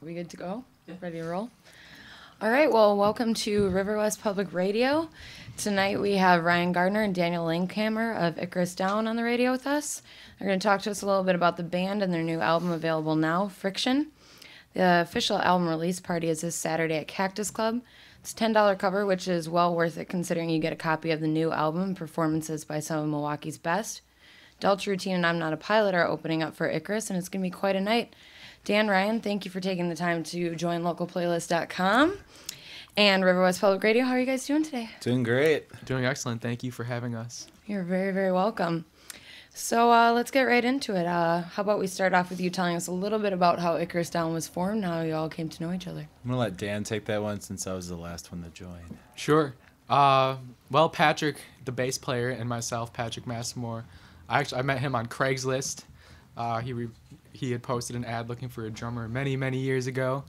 Are we good to go? Ready to roll? All right, well, welcome to River West Public Radio. Tonight we have Ryan Gardner and Daniel Linkhammer of Icarus Down on the radio with us. They're going to talk to us a little bit about the band and their new album available now, Friction. The official album release party is this Saturday at Cactus Club. It's a $10 cover, which is well worth it considering you get a copy of the new album and performances by some of Milwaukee's best. Delta Routine and I'm Not a Pilot are opening up for Icarus, and it's going to be quite a night. Dan, Ryan, thank you for taking the time to join localplaylist.com and River West Public Radio. How are you guys doing today? Doing great. Doing excellent. Thank you for having us. You're very, very welcome. So let's get right into it. How about we start off with you telling us a little bit about how Icarus Down was formed, how you all came to know each other. I'm going to let Dan take that one since I was the last one to join. Sure. Well, Patrick, the bass player, and myself, Patrick Massamore, I met him on Craigslist. He had posted an ad looking for a drummer many, many years ago,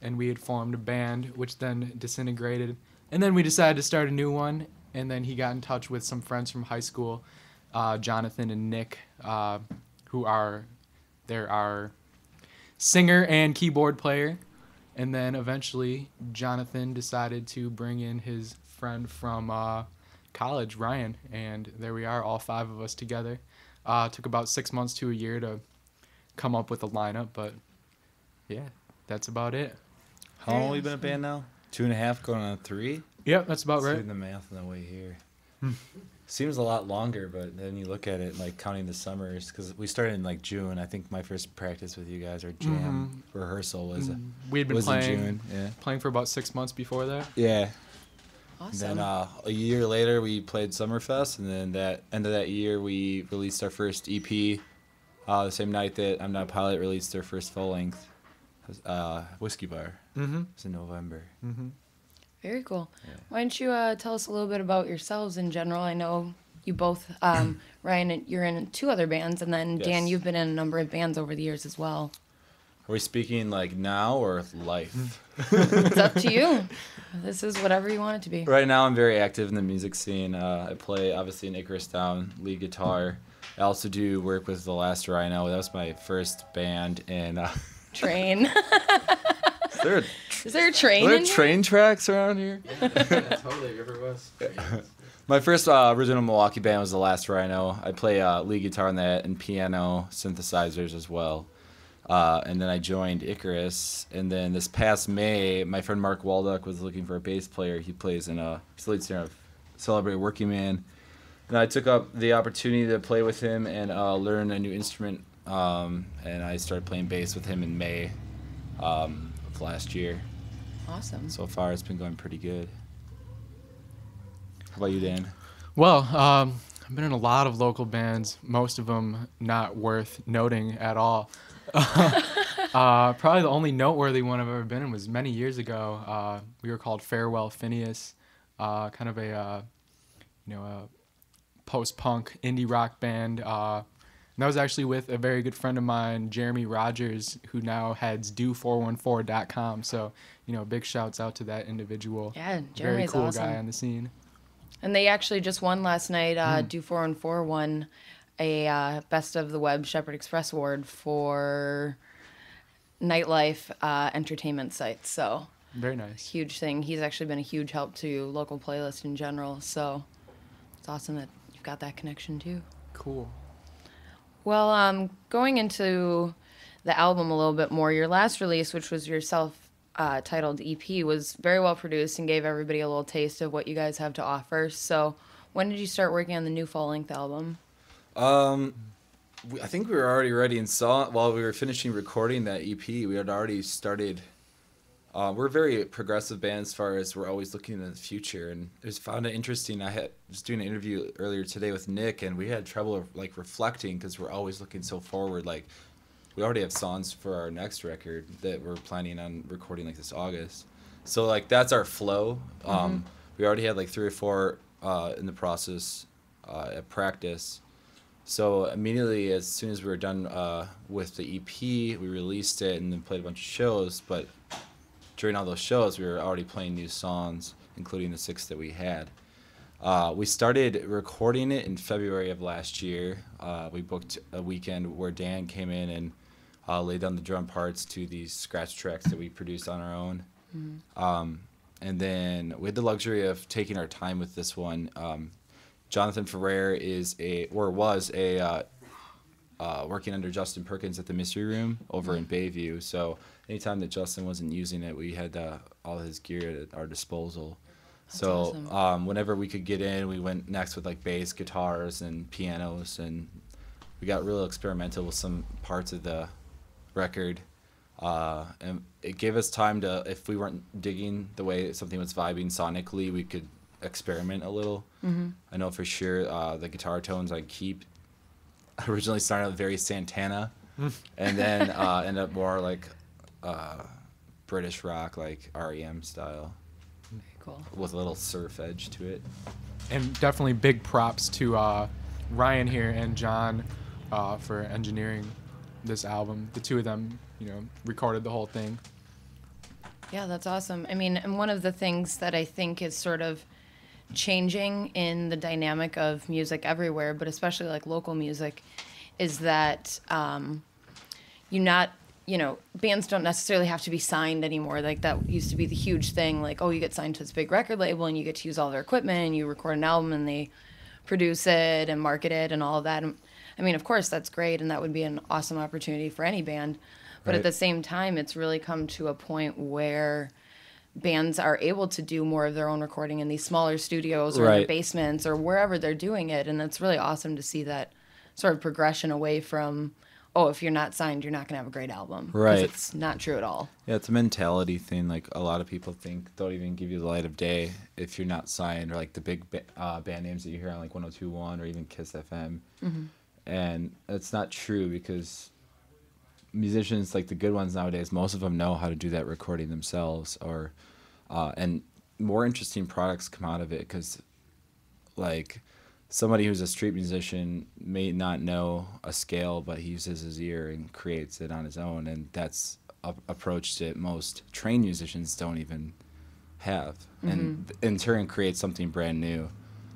and we had formed a band, which then disintegrated. And then we decided to start a new one, and then he got in touch with some friends from high school, Jonathan and Nick, who are our singer and keyboard player. And then eventually Jonathan decided to bring in his friend from college, Ryan, and there we are, all five of us together. Took about 6 months to a year to come up with a lineup, but yeah, that's about it. How long have we been a band now? 2.5 going on 3? Yep, that's about right. Doing the math on the way here. Seems a lot longer, but then you look at it like counting the summers, because we started in like June. I think my first practice with you guys or jam rehearsal was We'd been in playing June. Yeah. playing for about 6 months before that. Yeah. Awesome. Then a year later we played Summerfest, and then that end of that year we released our first EP. The same night that I'm Not a Pilot released their first full length, Whiskey Bar. Mm-hmm. It was in November. Mm-hmm. Very cool. Yeah. Why don't you tell us a little bit about yourselves in general? I know you both, Ryan, you're in 2 other bands, and then Dan, Yes. you've been in a number of bands over the years as well. Are we speaking like now or life? It's up to you. This is whatever you want it to be. Right now I'm very active in the music scene. I play obviously in Icarus Down, lead guitar. I also do work with The Last Rhino. That was my first band. And Train. is there Is there a train are there in here? train tracks around here? Totally, River West. My first original Milwaukee band was The Last Rhino. I play lead guitar on that and piano, synthesizers as well. And then I joined Icarus. And then this past May, my friend Mark Walduck was looking for a bass player. He plays in he's the lead singer of Celebrate Working Man. And I took up the opportunity to play with him and learn a new instrument. And I started playing bass with him in May of last year. Awesome. So far, it's been going pretty good. How about you, Dan? Well, I've been in a lot of local bands, most of them not worth noting at all. Probably the only noteworthy one I've ever been in was many years ago. We were called Farewell Phineas, kind of a post-punk indie rock band. And that was actually with a very good friend of mine, Jeremy Rogers, who now heads do414.com. So, big shouts out to that individual. Yeah, Very Jeremy's cool awesome. guy on the scene. And they actually just won last night. Do 414 won a Best of the Web Shepherd Express Award for nightlife entertainment sites. So Very nice. huge thing. He's actually been a huge help to local playlist in general. So it's awesome that you've got that connection too. Cool. Well, going into the album a little bit more, your last release, which was your self-titled EP, was very well produced and gave everybody a little taste of what you guys have to offer. So when did you start working on the new full-length album? I think we were already ready and saw while we were finishing recording that EP. We had already started. We're a very progressive band as far as we're always looking in the future, and I just found it interesting. I was doing an interview earlier today with Nick, and we had trouble like reflecting because we're always looking so forward. Like we already have songs for our next record that we're planning on recording like this August. So like that's our flow. We already had like 3 or 4 in the process at practice. So immediately, as soon as we were done with the EP, we released it and then played a bunch of shows. But during all those shows, we were already playing new songs, including the 6 that we had. We started recording it in February of last year. We booked a weekend where Dan came in and lay down the drum parts to these scratch tracks that we produce on our own. And then we had the luxury of taking our time with this one. Jonathan Ferrer was working under Justin Perkins at the Mystery Room over in Bayview. So anytime that Justin wasn't using it, we had all his gear at our disposal. That's so awesome. Whenever we could get in, we went next with like bass, guitars, and pianos, and we got real experimental with some parts of the record. And it gave us time to, if we weren't digging the way something was vibing sonically, we could experiment a little. I know for sure the guitar tones I keep originally started out very Santana, and then end up more like British rock, like REM style, Very cool. with a little surf edge to it. And definitely big props to Ryan here and John for engineering this album. The two of them, recorded the whole thing. Yeah, that's awesome. I mean, and one of the things that I think is sort of changing in the dynamic of music everywhere, but especially like local music, is that bands don't necessarily have to be signed anymore. Like that used to be the huge thing. Like, oh, you get signed to this big record label and you get to use all their equipment and you record an album and they produce it and market it and all of that. And, I mean, of course, that's great and that would be an awesome opportunity for any band. But Right. at the same time, it's really come to a point where bands are able to do more of their own recording in these smaller studios or in their Right. basements or wherever they're doing it. And it's really awesome to see that sort of progression away from, oh, if you're not signed, you're not going to have a great album. 'Cause Right. it's not true at all. Yeah, it's a mentality thing. Like a lot of people think they'll even give you the light of day if you're not signed, or like the big band names that you hear on like 102.1 or even Kiss FM. And it's not true, because musicians, like the good ones nowadays, most of them know how to do that recording themselves, or and more interesting products come out of it, because like somebody who's a street musician may not know a scale, but he uses his ear and creates it on his own, and that's a approach that most trained musicians don't even have, and in turn creates something brand new.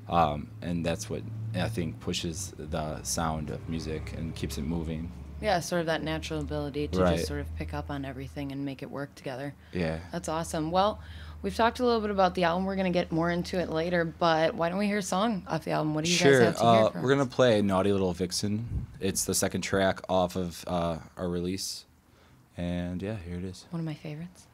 And that's what I think pushes the sound of music and keeps it moving. Yeah, sort of that natural ability to Right. just sort of pick up on everything and make it work together. Yeah. That's awesome. Well, we've talked a little bit about the album. We're going to get more into it later, but why don't we hear a song off the album? What do you guys have to hear from We're gonna us? play Naughty Little Vixen. It's the second track off of our release, and yeah, here it is. One of my favorites.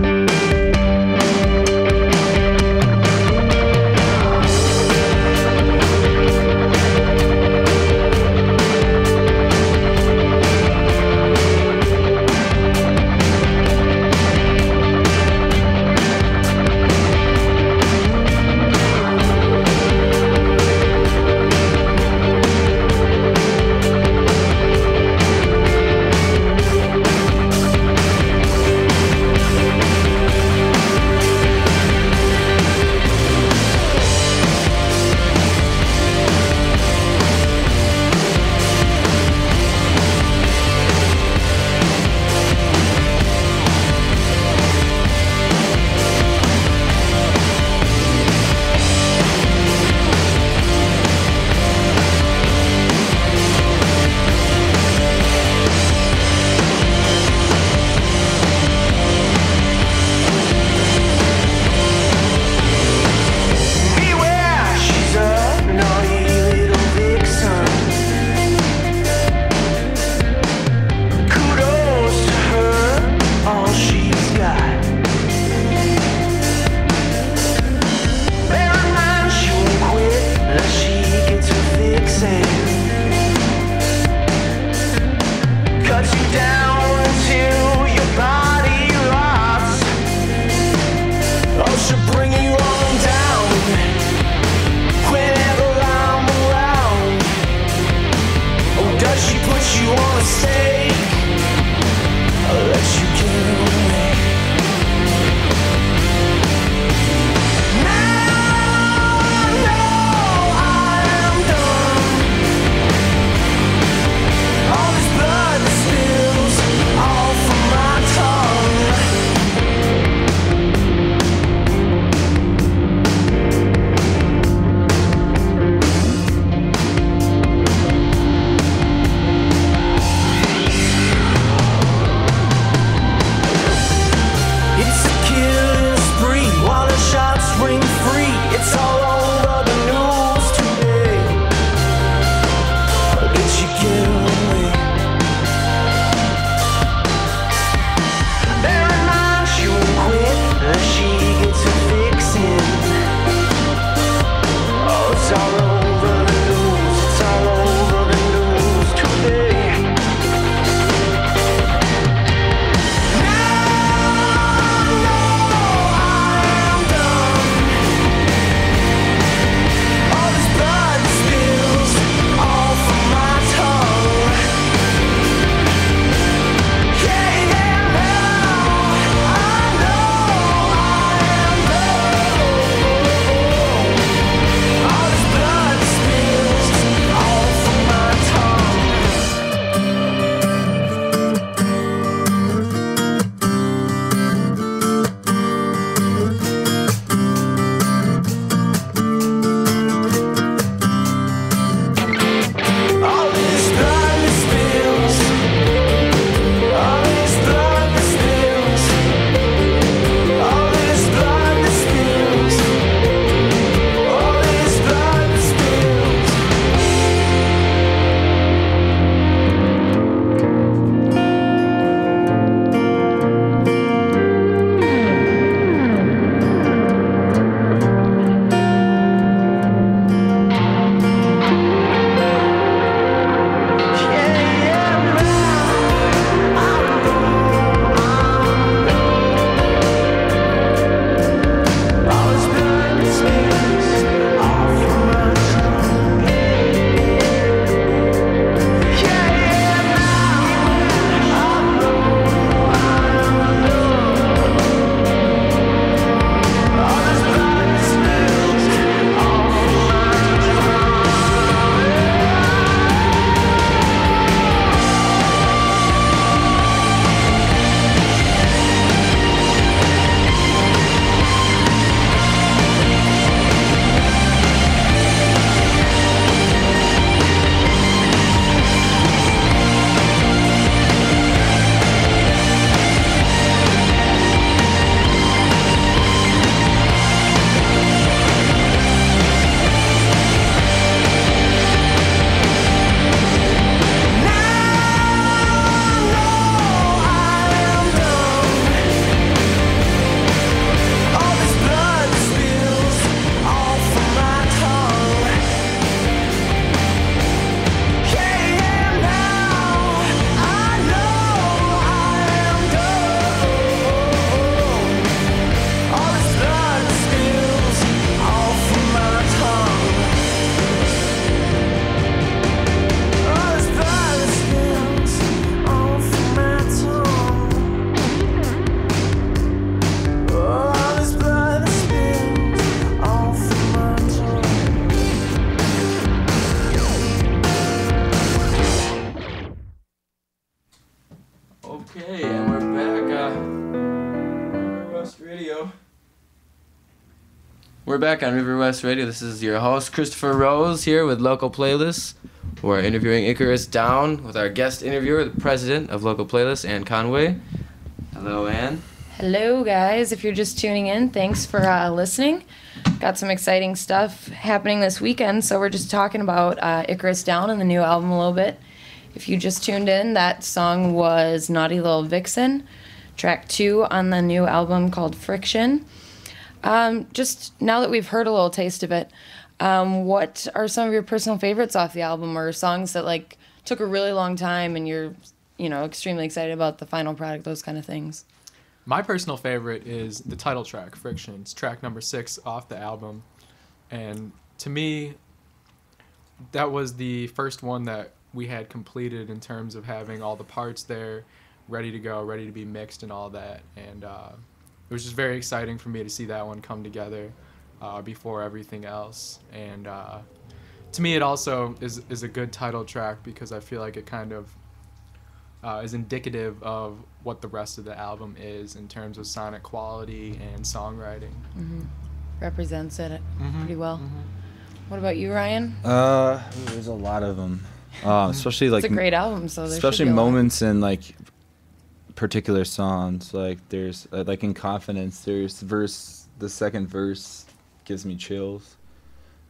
Thank West Radio. We're back on River West Radio. This is your host, Christopher Rose, here with Local Playlists. We're interviewing Icarus Down with our guest interviewer, the president of Local Playlists, Ann Conway. Hello, Ann. Hello, guys. If you're just tuning in, thanks for listening. Got some exciting stuff happening this weekend, so we're just talking about Icarus Down and the new album a little bit. If you just tuned in, that song was Naughty Little Vixen, track 2 on the new album called Friction. Just now that we've heard a little taste of it, what are some of your personal favorites off the album, or songs that like took a really long time and you're, extremely excited about the final product, those kind of things? My personal favorite is the title track, Friction. It's track number 6 off the album. And to me, that was the first one that we had completed in terms of having all the parts there, ready to go, ready to be mixed and all that. And it was just very exciting for me to see that one come together before everything else. And to me, it also is a good title track because I feel like it kind of is indicative of what the rest of the album is in terms of sonic quality and songwriting. Mm-hmm. Represents it pretty well. What about you, Ryan? There's a lot of them. Especially like it's a great album, so there especially should be a lot. moments in like particular songs. Like there's like in Confidence, there's the second verse gives me chills.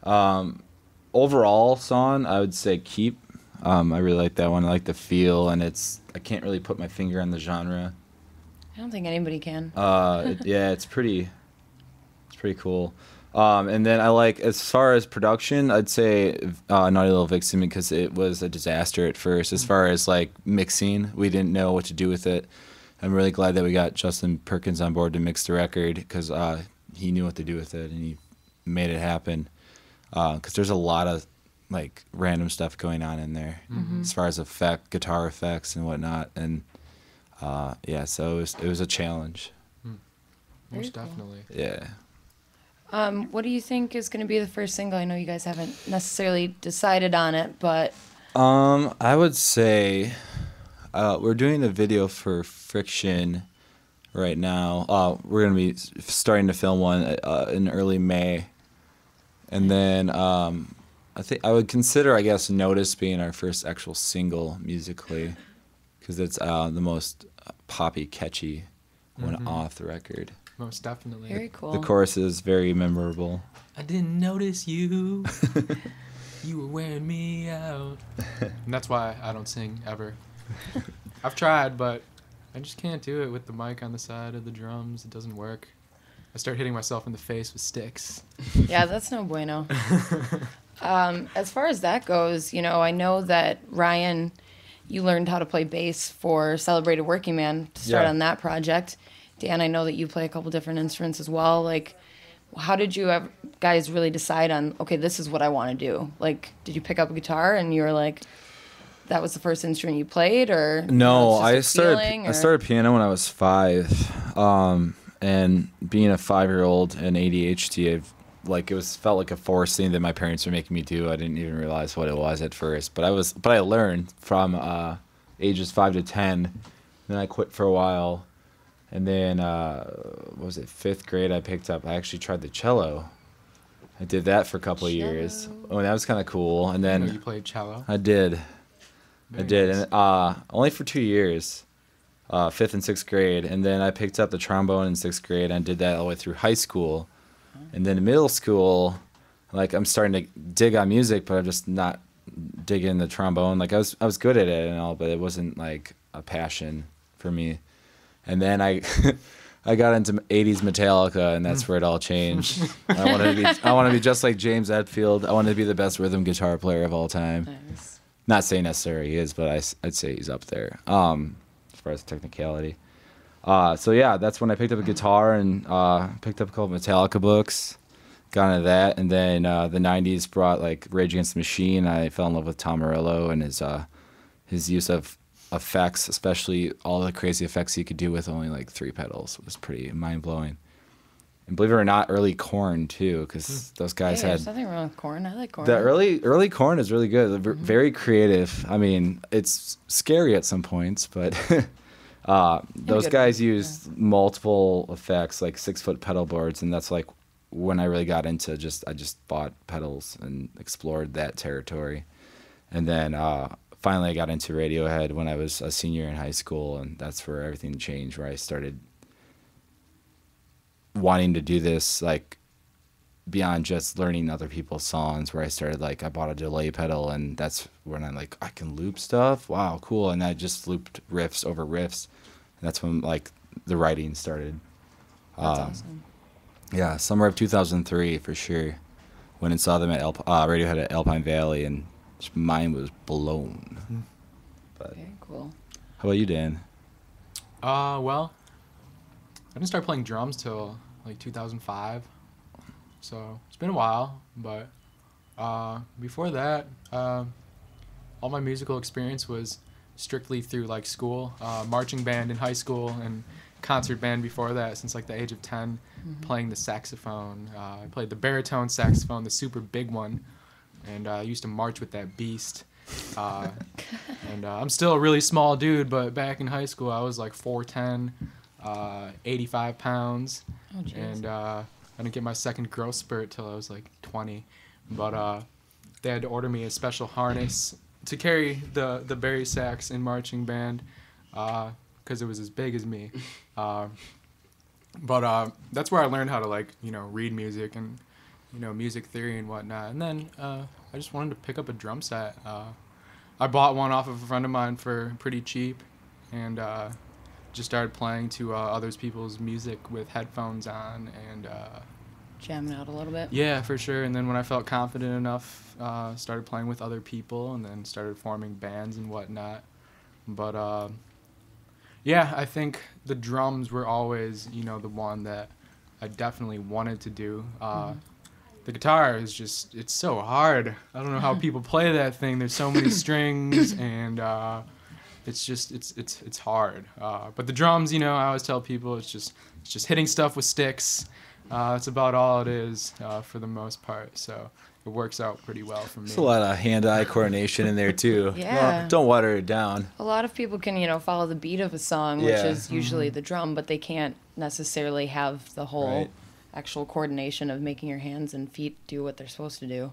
Overall song, I would say Keep. I really like that one. I like the feel, and I can't really put my finger on the genre. I don't think anybody can. Yeah, it's pretty cool. And then I like, as far as production, I'd say Naughty Little Vixen, because it was a disaster at first. As far as like mixing, we didn't know what to do with it. I'm really glad that we got Justin Perkins on board to mix the record, because he knew what to do with it and he made it happen. Because there's a lot of like random stuff going on in there as far as guitar effects and whatnot. And yeah, so it was a challenge. Most cool. definitely. Yeah. What do you think is going to be the first single? I know you guys haven't necessarily decided on it, but I would say we're doing a video for Friction right now. We're going to be starting to film one in early May. And then I think I would consider, I guess, Notice being our first actual single musically, because it's the most poppy, catchy one off the record. Most definitely. very cool. The chorus is very memorable. I didn't notice you. You were wearing me out. And that's why I don't sing ever. I've tried, but I just can't do it with the mic on the side of the drums. It doesn't work. I start hitting myself in the face with sticks. Yeah, that's no bueno. As far as that goes, I know that Ryan, you learned how to play bass for Celebrated Working Man to start on that project. Dan, I know that you play a couple different instruments as well. Like, how did you guys really decide on, okay, this is what I want to do? Like, did you pick up a guitar and you were like, that was the first instrument you played, or No, I started piano when I was 5. And being a 5-year-old and ADHD, felt like a forced thing that my parents were making me do. I didn't even realize what it was at first, but I learned from ages 5 to 10. Then I quit for a while, and then what was it, 5th grade? I actually tried the cello. I did that for a couple of years. Oh, and that was kind of cool. And then You played cello? I did. Very I did, nice. and only for 2 years. 5th and 6th grade, and then I picked up the trombone in 6th grade and did that all the way through high school. And then in middle school, like, I'm starting to dig on music, but I'm just not digging the trombone. Like, I was good at it and all, but it wasn't like a passion for me. And then I got into 80s Metallica, and that's where it all changed. I want to be just like James Hetfield. I want to be the best rhythm guitar player of all time. Nice. Not saying necessarily he is, but I'd say he's up there. As far as technicality. So yeah, that's when I picked up a guitar and picked up a couple Metallica books, got into that, and then the 90s brought like Rage Against the Machine. I fell in love with Tom Morello and his use of effects, especially all the crazy effects he could do with only like 3 pedals, was pretty mind-blowing. And believe it or not, early Korn too, because those guys Hey, had there's nothing wrong with Korn. I like Korn. the early Korn is really good. They're very creative. I mean, it's scary at some points, but Those good guys way, use multiple effects, like 6-foot pedal boards, and that's like when I really got into I just bought pedals and explored that territory. And then finally I got into Radiohead when I was a senior in high school, and that's where everything changed, where I started wanting to do this, like, beyond just learning other people's songs, where I started, like, I bought a delay pedal, and that's when I'm like, I can loop stuff? Wow, cool. And I just looped riffs over riffs, and that's when, like, the writing started. That's awesome. Yeah, summer of 2003 for sure. Went and saw them at Radiohead at Alpine Valley, and mine was blown. But Very cool. how about you, Dan? Well, I didn't start playing drums till like 2005, so it's been a while. But before that, all my musical experience was strictly through like school, marching band in high school, and concert band before that. Since like the age of 10, playing the saxophone. I played the baritone saxophone, the super big one, and I used to march with that beast. And I'm still a really small dude, but back in high school I was like 4'10", 85 pounds. Oh, jeez. And I didn't get my second growth spurt till I was like 20. But they had to order me a special harness to carry the bari sax in marching band because it was as big as me. But that's where I learned how to, like, read music and, music theory and whatnot. And then I just wanted to pick up a drum set. I bought one off of a friend of mine for pretty cheap, and just started playing to others people's music with headphones on, and Jamming out a little bit. yeah, for sure. And then when I felt confident enough, started playing with other people, and then started forming bands and whatnot. But yeah, I think the drums were always, the one that I definitely wanted to do. The guitar is just, it's so hard. I don't know how people play that thing. There's so many strings, and it's just, it's hard. But the drums, I always tell people it's just hitting stuff with sticks. That's about all it is for the most part. So it works out pretty well for me. There's a lot of hand-eye coordination in there too. Yeah. Don't water it down. A lot of people can, follow the beat of a song, which Yeah. is usually the drum, but they can't necessarily have the whole Right. actual coordination of making your hands and feet do what they're supposed to do.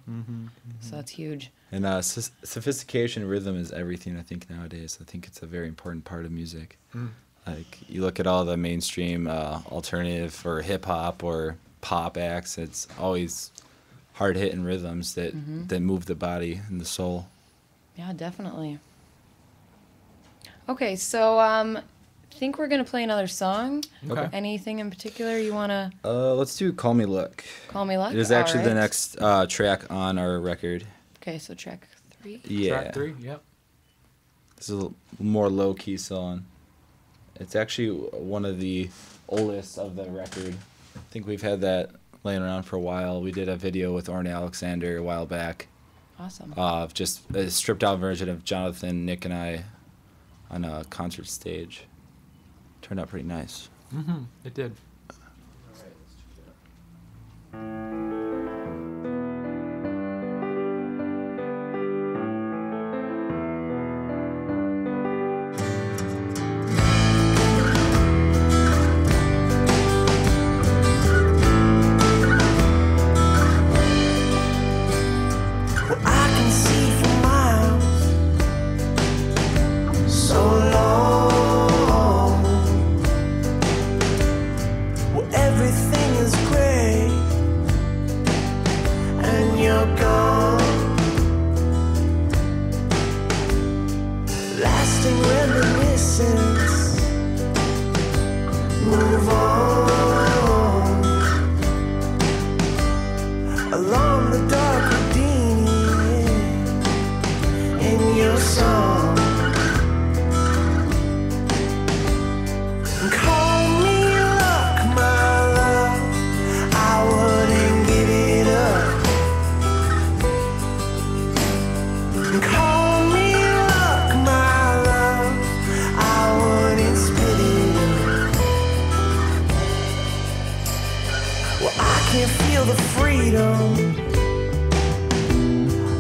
So that's huge. And sophistication, rhythm is everything, I think, nowadays. I think it's a very important part of music. Like, you look at all the mainstream alternative or hip-hop or pop acts, it's always hard-hitting rhythms that move the body and the soul. Yeah, definitely. Okay, so I think we're going to play another song. Okay. Anything in particular you want to Let's do Call Me Luck. call me luck? It is actually the Alright. next track on our record. Okay, so track 3. Yeah. Track 3, yep. This is a more low-key song. It's actually one of the oldest of the record. I think we've had that laying around for a while. We did a video with Orne Alexander a while back Awesome. of just a stripped-down version of Jonathan, Nick, and I on a concert stage. Turned out pretty nice. It did. Well, I can see for miles, so long. Well, everything is gray, and you're gone. Lasting reminiscence. Move on along the dark Houdini in your song. Call me luck, my love, I wouldn't give it up. Call me luck, my love, I wouldn't spit it up. Well, I can feel the freedom.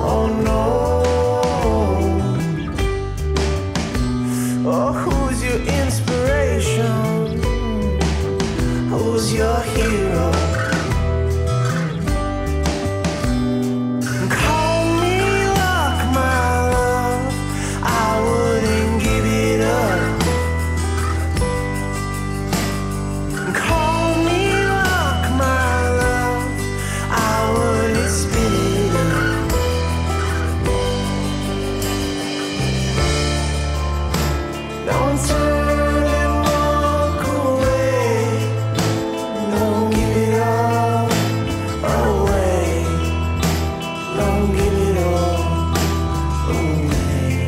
Oh no. Oh, who's your inspiration? was your hero. Call me luck, my love, I wouldn't give it up. Call me luck, my love, I wouldn't spit it up. Don't turn and walk away. Don't give it all away. Don't give it all away.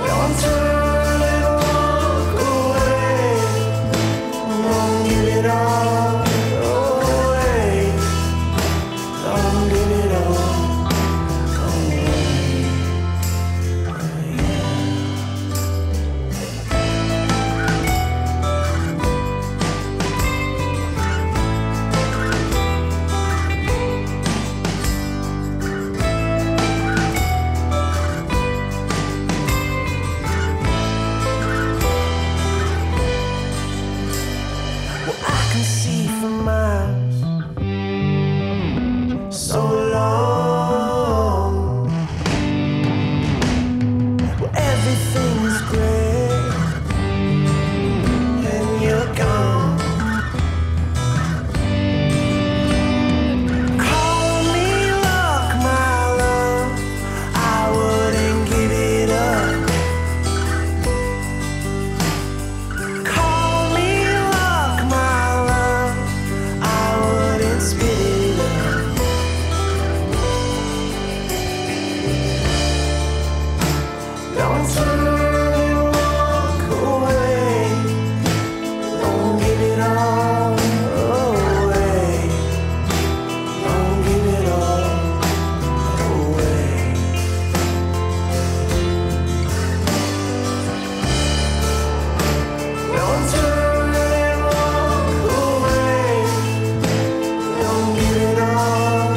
Don't turn and walk away. Don't give it all away. Don't give it all. Well, I can see for miles, so long. Well, everything is great, and you're gone. Call me luck, my love, I wouldn't give it up. Call me luck, my love, I wouldn't spit it up. Don't turn and walk away. Don't give it all away. Don't give it all away. Don't turn and walk away. Don't give it all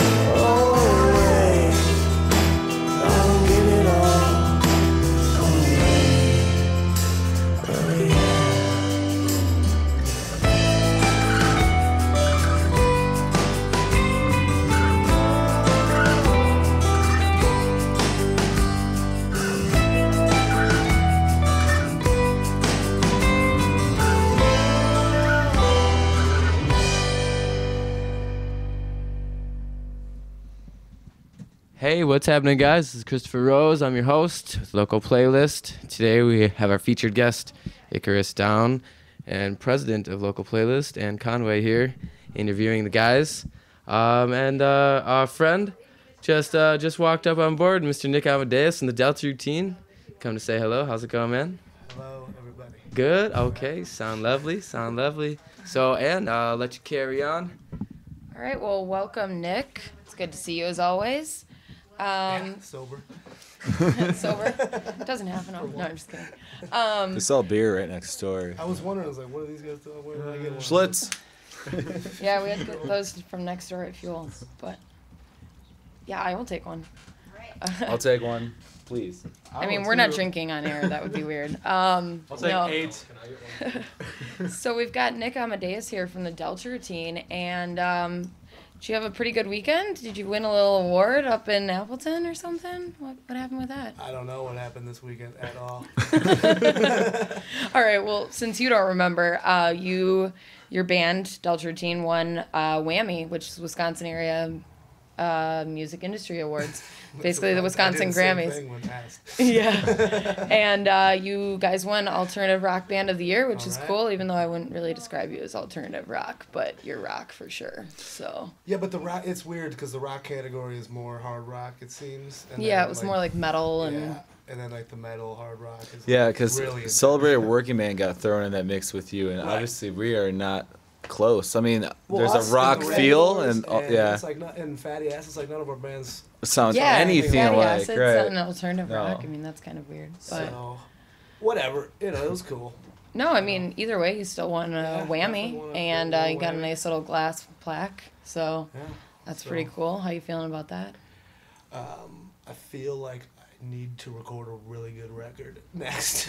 away. Don't give it all away. Oh, yeah. Hey, what's happening, guys? This is Christopher Rose. I'm your host with Local Playlist. Today we have our featured guest, Icarus Down, and president of Local Playlist, Ann Conway here, interviewing the guys. And our friend just walked up on board, Mr. Nick Amadeus from the Delta Routine. Come to say hello. How's it going, man? Hello, everybody. Good. Okay. Sound lovely. Sound lovely. So, Ann, I'll let you carry on. All right, well, welcome, Nick. It's good to see you as always. Sober. Sober? Doesn't happen often. No, I'm just kidding. They sell beer right next door. I was wondering, I was like, what are these guys doing? Where did I get one? Schlitz. Yeah, we had to get those from next door at Fuels, but yeah, I will take one. I'll take one, please. I mean, we're not drinking on air. That would be weird. I'll take no. 8. So we've got Nick Amadeus here from the Delta Routine, and did you have a pretty good weekend? Did you win a little award up in Appleton or something? What happened with that? I don't know what happened this weekend at all. All right, well, since you don't remember, your band, Delta Routine, won Whammy, which is Wisconsin area Music Industry Awards. Basically the Wisconsin I did the same Grammys. thing when asked. Yeah. And you guys won Alternative Rock Band of the Year, which is Alright. cool, even though I wouldn't really describe you as alternative rock, but you're rock for sure. So Yeah, but the rock, it's weird because the rock category is more hard rock, it seems. And yeah, then, it was more like metal and Yeah, and then like the metal hard rock is Yeah, like, because really intense. Celebrated Working Man got thrown in that mix with you, and Right. obviously we are not close. I mean, Well, there's us a rock and the feel, Regulars, and yeah, it's like not, and Fatty Ass, it's like none of our bands. sounds yeah, anything Fatty like Acid's right. an alternative No. rock. I mean, that's kind of weird, but So, whatever, it was cool. no, I mean either way, you still won a Yeah, definitely Whammy, won a and little you got a Whammy. nice little glass plaque. So Yeah. that's So- pretty cool. How you feeling about that? I feel like I need to record a really good record next.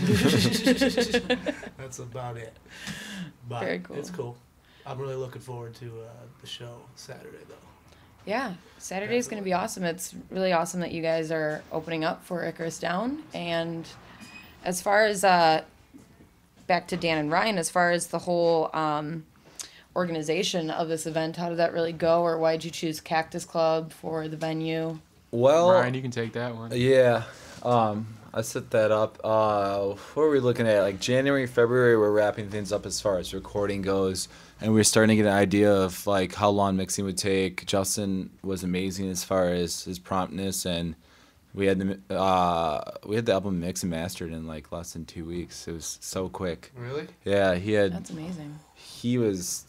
That's about it. But Very cool. it's cool. I'm really looking forward to the show Saturday, though. Yeah, Saturday's going to be awesome. It's really awesome that you guys are opening up for Icarus Down. And as far as, back to Dan and Ryan, as far as the whole organization of this event, how did that really go? Or why did you choose Cactus Club for the venue? Well, Ryan, you can take that one. yeah, I set that up. What are we looking at? Like January, February, we're wrapping things up as far as recording goes, and we're starting to get an idea of like how long mixing would take. Justin was amazing as far as his promptness, and we had the album mixed and mastered in like less than 2 weeks. It was so quick. Really? Yeah, That's amazing. he was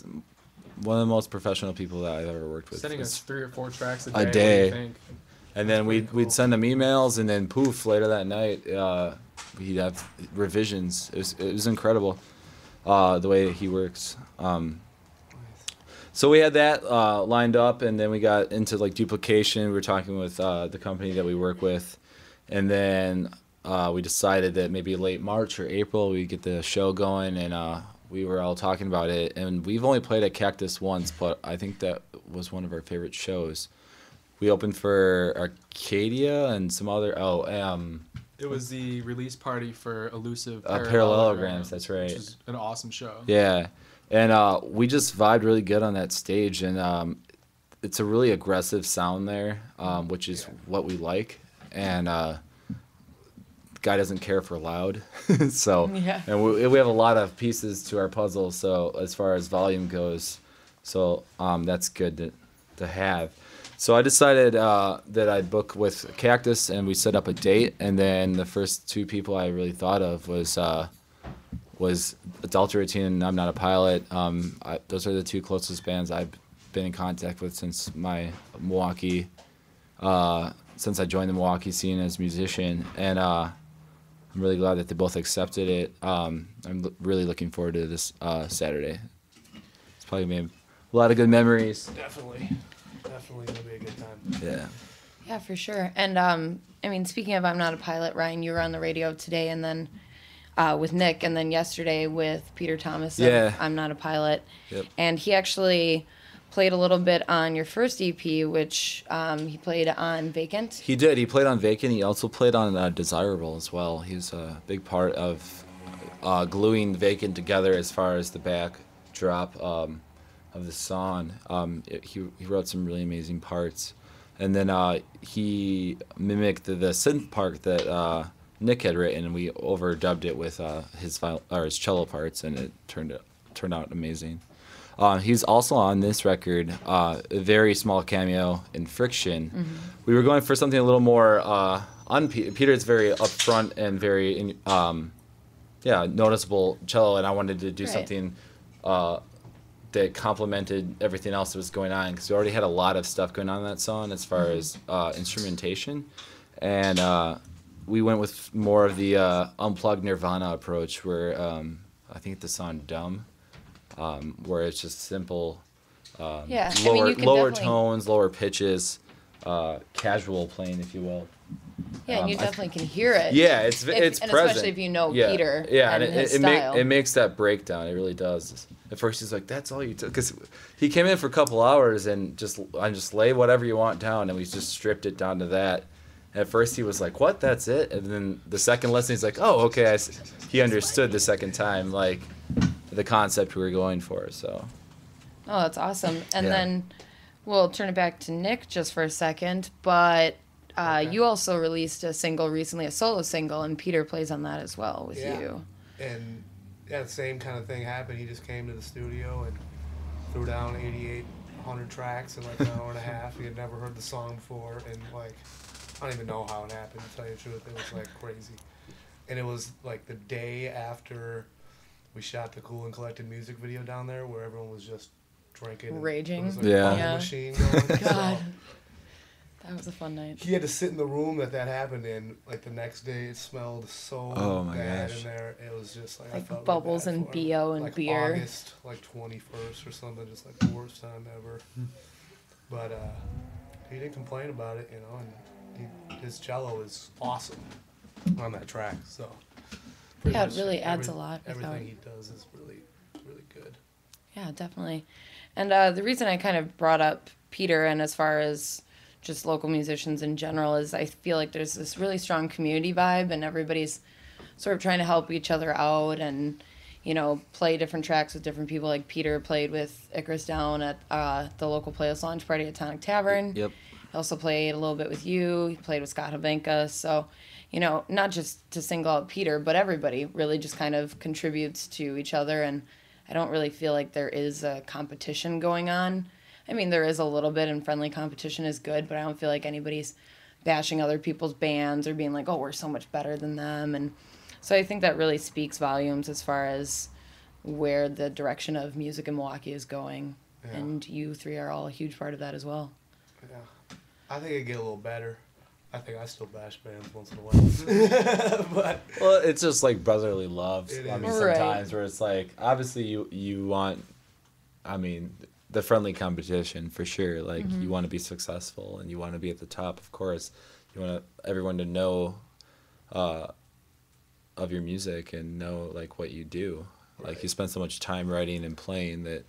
one of the most professional people that I've ever worked with. Sending It's- us 3 or 4 tracks A a day. What do day. you think? And then we'd send him emails, and then poof, later that night, he'd have revisions. It was incredible, the way that he works. So we had that lined up, and then we got into like duplication. We were talking with the company that we work with, and then we decided that maybe late March or April we'd get the show going, and we were all talking about it. And we've only played at Cactus once, but I think that was one of our favorite shows. We opened for Arcadia and some other. It was the release party for Elusive Parallelograms. That's right. Which is an awesome show. Yeah, and we just vibed really good on that stage, and it's a really aggressive sound there, which is what we like. And the guy doesn't care for loud, so Yeah. and we have a lot of pieces to our puzzle. So as far as volume goes, so that's good to have. So I decided that I'd book with Cactus, and we set up a date. And then the first 2 people I really thought of was Adulterity and I'm Not a Pilot. Those are the 2 closest bands I've been in contact with since my Milwaukee, since I joined the Milwaukee scene as a musician. And I'm really glad that they both accepted it. I'm really looking forward to this Saturday. It's probably made a lot of good memories. Definitely gonna be a good time. Yeah. Yeah, for sure. And I mean, speaking of I'm Not a Pilot, Ryan, you were on the radio today, and then with Nick, and then yesterday with Peter Thomas of Yeah. I'm Not a Pilot. Yep. And he actually played a little bit on your first EP, which he played on Vacant. He did. He played on Vacant. He also played on Desirable as well. He's a big part of gluing Vacant together as far as the backdrop of the song. He wrote some really amazing parts. And then he mimicked the synth part that Nick had written, and we overdubbed it with his cello parts, and it turned out amazing. He's also on this record, a very small cameo in Friction. Mm-hmm. We were going for something a little more on Peter's very upfront and very noticeable cello, and I wanted to do something that complemented everything else that was going on, because we already had a lot of stuff going on in that song as far as instrumentation, and we went with more of the unplugged Nirvana approach, where I think the song Dumb, where it's just simple, lower definitely tones, lower pitches, casual playing, if you will. Yeah, and you definitely can hear it. Yeah, it's and present. especially if you know Peter. Yeah, and his it style. makes that breakdown. It really does. At first he's like, "That's all you took," because he came in for a couple hours and just lay whatever you want down, and we just stripped it down to that. At first he was like, "What? That's it?" And then the second lesson he's like, "Oh, okay." He understood the second time, like the concept we were going for. So. Oh, that's awesome. And Yeah. then we'll turn it back to Nick just for a second. But you also released a single recently, a solo single, and Peter plays on that as well with you. And the same kind of thing happened. He just came to the studio and threw down 8,800 tracks in like an hour and a half. He had never heard the song before, and like, I don't even know how it happened, to tell you the truth. It was like crazy. And it was like the day after we shot the Cool and Collected music video down there, where everyone was just drinking. Raging. It was like Yeah. a bubble Yeah. machine going. God. So That was a fun night. he had to sit in the room that happened in. Like the next day, it smelled so Oh my bad gosh. in there. It was just like I Like felt bubbles really bad and for him. BO and like beer. August, like 21st or something, just like the worst time ever. But he didn't complain about it, you know, and his cello is awesome on that track. So Yeah, it really adds a lot without- Everything he does is really, really good. Yeah, definitely. And the reason I kind of brought up Peter, and as far as just local musicians in general, is I feel like there's this really strong community vibe, and everybody's sort of trying to help each other out and, you know, play different tracks with different people. Like Peter played with Icarus Down at the local playlist launch party at Tonic Tavern. Yep. He also played a little bit with you. He played with Scott Havenka. So, you know, not just to single out Peter, but everybody really just kind of contributes to each other. And I don't really feel like there is a competition going on. I mean, there is a little bit, and friendly competition is good, but I don't feel like anybody's bashing other people's bands or being like, oh, we're so much better than them. And so I think that really speaks volumes as far as where the direction of music in Milwaukee is going. Yeah. And you three are all a huge part of that as well. Yeah. I think it'd get a little better. I think I still bash bands once in a while. But Well, it's just like brotherly love. It I mean, is. Right. sometimes where it's like, obviously you want, I mean, the friendly competition for sure. Like you want to be successful and you want to be at the top, of course. You want everyone to know of your music and know like what you do. Like Right. you spend so much time writing and playing that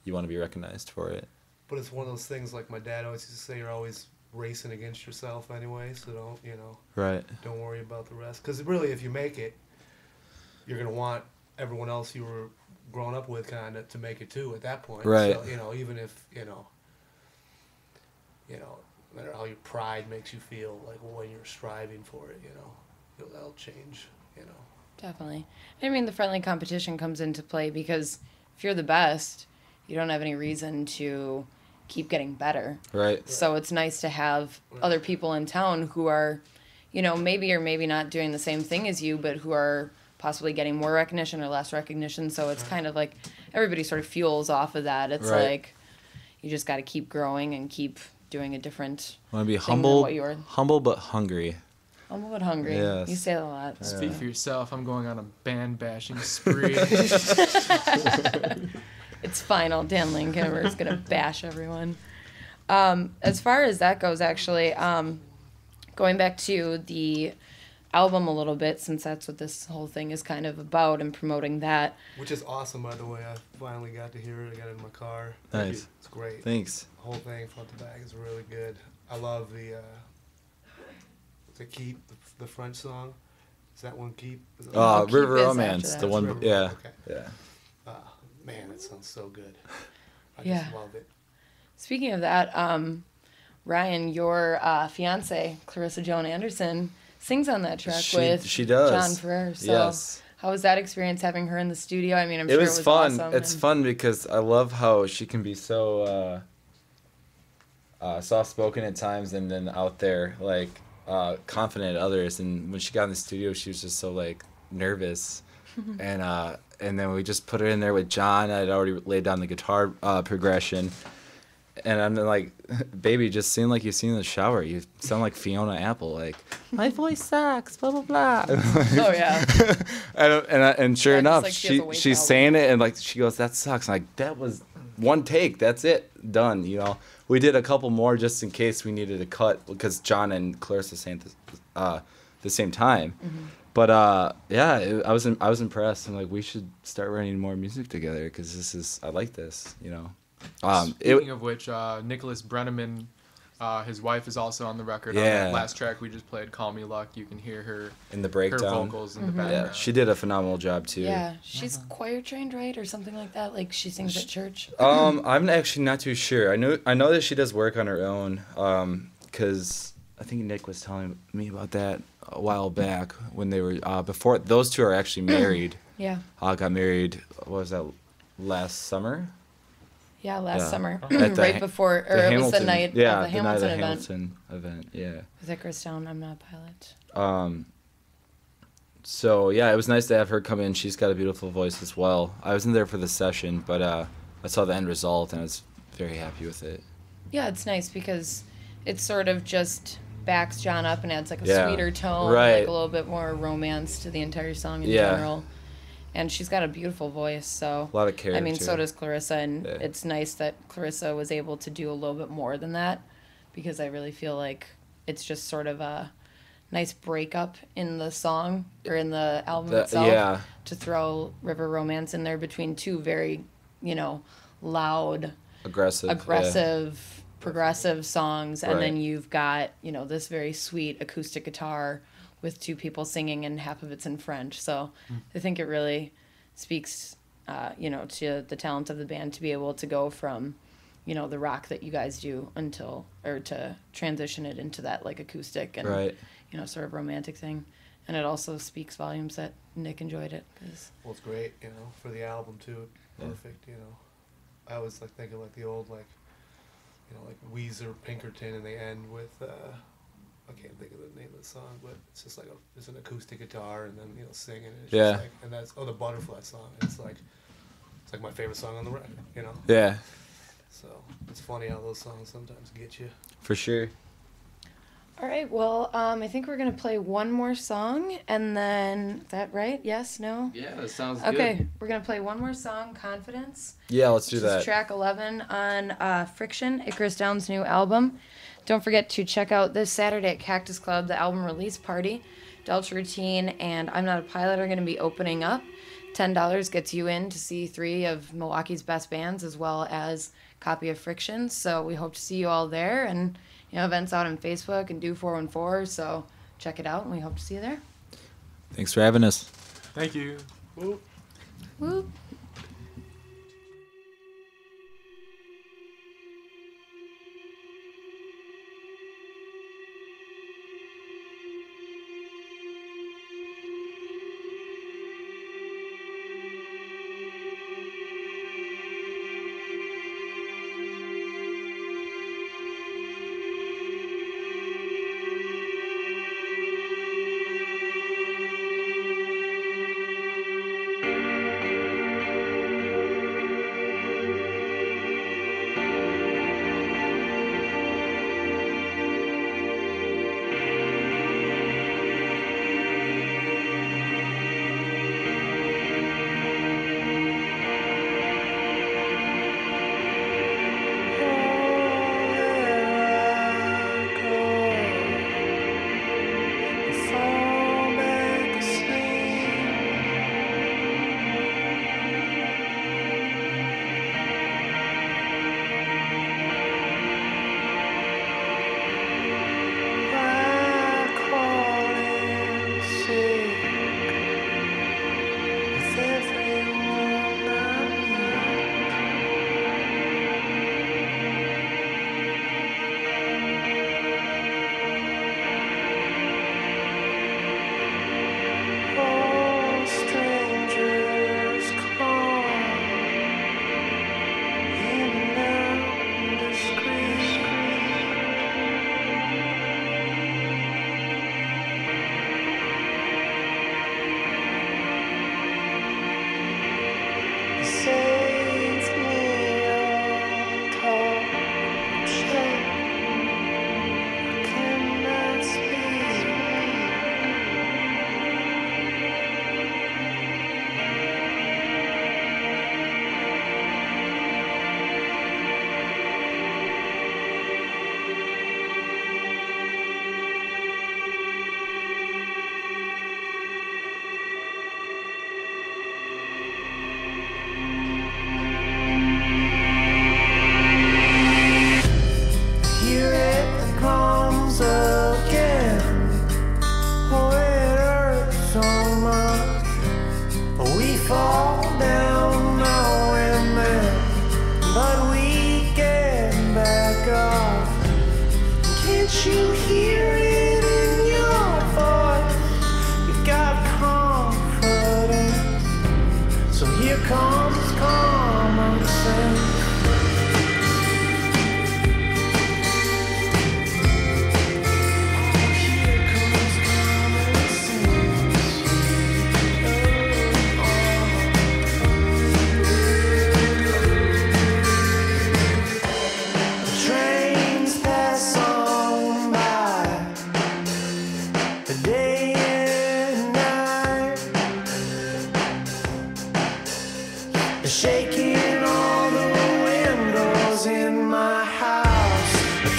you want to be recognized for it. But it's one of those things, like my dad always used to say, you're always racing against yourself anyway, so Right. don't worry about the rest. Because really, if you make it, you're going to want everyone else you were growing up with kind of to make it too at that point. Right. So, even if, no matter how your pride makes you feel, like when you're striving for it, that'll change, Definitely. I mean, the friendly competition comes into play because if you're the best, you don't have any reason to keep getting better. Right. So it's nice to have other people in town who are, maybe or maybe not doing the same thing as you, but who are possibly getting more recognition or less recognition. So it's kind of like everybody sort of fuels off of that. It's Right. like you just got to keep growing and keep doing a different Want to be thing than humble, what you were. humble but hungry. Humble but hungry. Yes. You say that a lot. Speak for yourself. I'm going on a band bashing spree. It's final. Dan Linkheimer is going to bash everyone. As far as that goes, actually, going back to the album a little bit, since that's what this whole thing is kind of about and promoting that. Which is awesome, by the way. I finally got to hear it. I got it in my car. Nice. It's great. Thanks. The whole thing, front to back, is really good. I love the Keep, the French song. Is that one Keep? Is that Oh, Keep River is Romance, after the that. one. River Yeah. Romance, okay. Yeah. Man, it sounds so good. I Yeah. just love it. Speaking of that, Ryan, your fiance, Clarissa Joan Anderson, sings on that track with She does. John Ferrer. So Yes. how was that experience having her in the studio? I mean, I'm It sure was it was fun. awesome. It's and- fun because I love how she can be so soft spoken at times, and then out there like confident at others. And when she got in the studio, she was just so like nervous, and then we just put her in there with John. I'd already laid down the guitar progression, and I'm like, baby, just sing like you sing in the shower. You sound like Fiona Apple. Like my voice sucks. Blah blah blah. Oh, yeah. And sure Yeah, 'cause, enough, like, she has a she's waist album. saying it, and like she goes, "That sucks." I'm like, that was one take. That's it, done. We did a couple more just in case we needed a cut because John and Clarissa sang the same time. Mm-hmm. But I was impressed. I'm like, we should start writing more music together because I like this. Speaking of which, Nicholas Brenneman, his wife is also on the record. On Yeah. that last track we just played, "Call Me Luck," you can hear her In the her breakdown, vocals in the Mm-hmm. background. yeah, she did a phenomenal job too. Yeah, she's choir trained, right, or something like that. Like she sings at church. I'm actually not too sure. I know that she does work on her own. Because I think Nick was telling me about that a while back when they were before those two are actually married. Yeah, Got married. What was that? Last summer. yeah, last Yeah. summer, At the right Ha- before, or the it was the Hamilton- night yeah, of the Hamilton night of the event. Hamilton event. Yeah. With Icarus Down, I'm Not a Pilot. So yeah, it was nice to have her come in. She's got a beautiful voice as well. I wasn't there for the session, but I saw the end result and I was very happy with it. Yeah, it's nice because it sort of just backs John up and adds like a Yeah, sweeter tone, right. like a little bit more romance to the entire song in Yeah. general. And she's got a beautiful voice, so A lot of character. I mean, so does Clarissa, and Yeah. it's nice that Clarissa was able to do a little bit more than that, because I really feel like it's just sort of a nice breakup in the song or in the album itself. Yeah. To throw River Romance in there between two very, loud, Aggressive. progressive songs, and then Right. you've got this very sweet acoustic guitar with two people singing, and half of it's in French. So I think it really speaks to the talent of the band to be able to go from the rock that you guys do to transition it into that like acoustic and Right. Sort of romantic thing. And it also speaks volumes that Nick enjoyed it. 'Cause Well, it's great, for the album too. Perfect, I always like think of like the old like Weezer, Pinkerton, and they end with I can't think of the name of the song, but it's just like it's an acoustic guitar and then singing. And it's Yeah. Just like, and that's the Butterfly song. It's like my favorite song on the record. Yeah, So it's funny how those songs sometimes get you. for sure. All right, well, I think we're going to play one more song, and then, is that right? Yes, no? Yeah, that sounds good. Okay, we're going to play one more song, Confidence. Yeah, let's do Which is that. track 11 on Friction, Icarus Down's new album. Don't forget to check out this Saturday at Cactus Club, the album release party. Delta Routine and I'm Not a Pilot are going to be opening up. $10 gets you in to see 3 of Milwaukee's best bands as well as a copy of Friction. So we hope to see you all there, and events out on Facebook and Do 414. So check it out, and we hope to see you there. Thanks for having us. Thank you. Woo!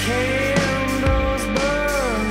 Candles burn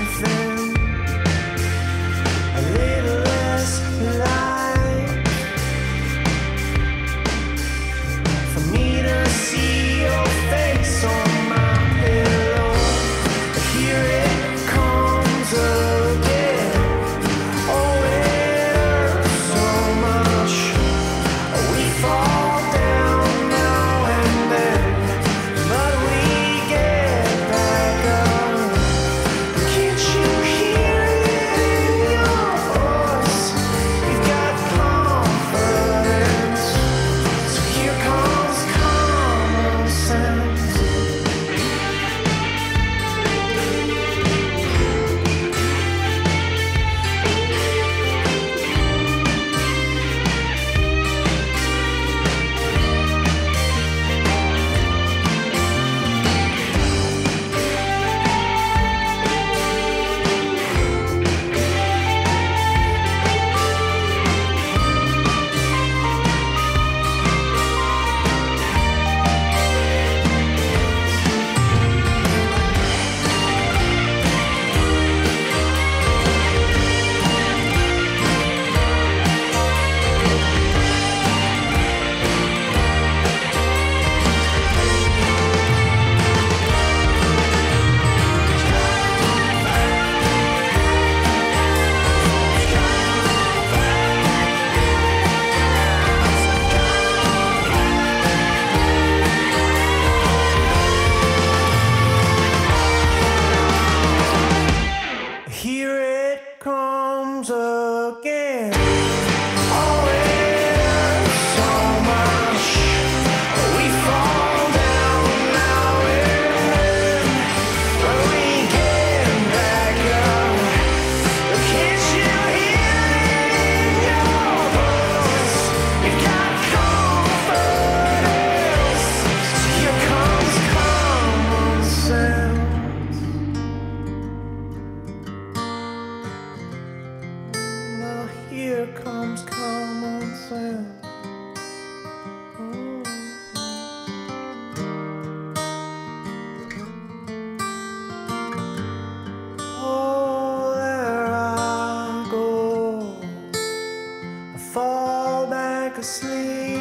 fall back asleep.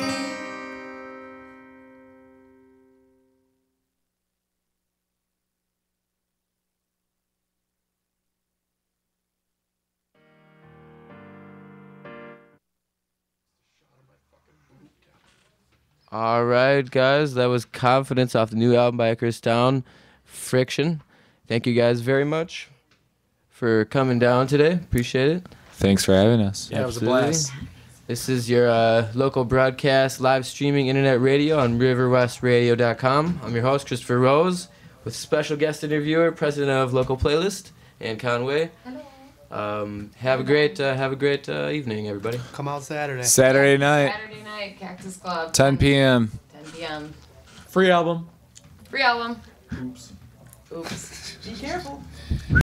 All right, guys, that was Confidence off the new album by Icarus Down, Friction. Thank you guys very much for coming down today. Appreciate it. Thanks for having us. Yeah, it was a Absolutely. blast. This is your local broadcast, live streaming internet radio on riverwestradio.com. I'm your host, Christopher Rose, with special guest interviewer, president of Local Playlist, Ann Conway. Have a great evening, everybody. Come out Saturday. Saturday night, Saturday night, Cactus Club. 10 p.m. 10 p.m. Free album. Free album. Oops. Oops. Be careful.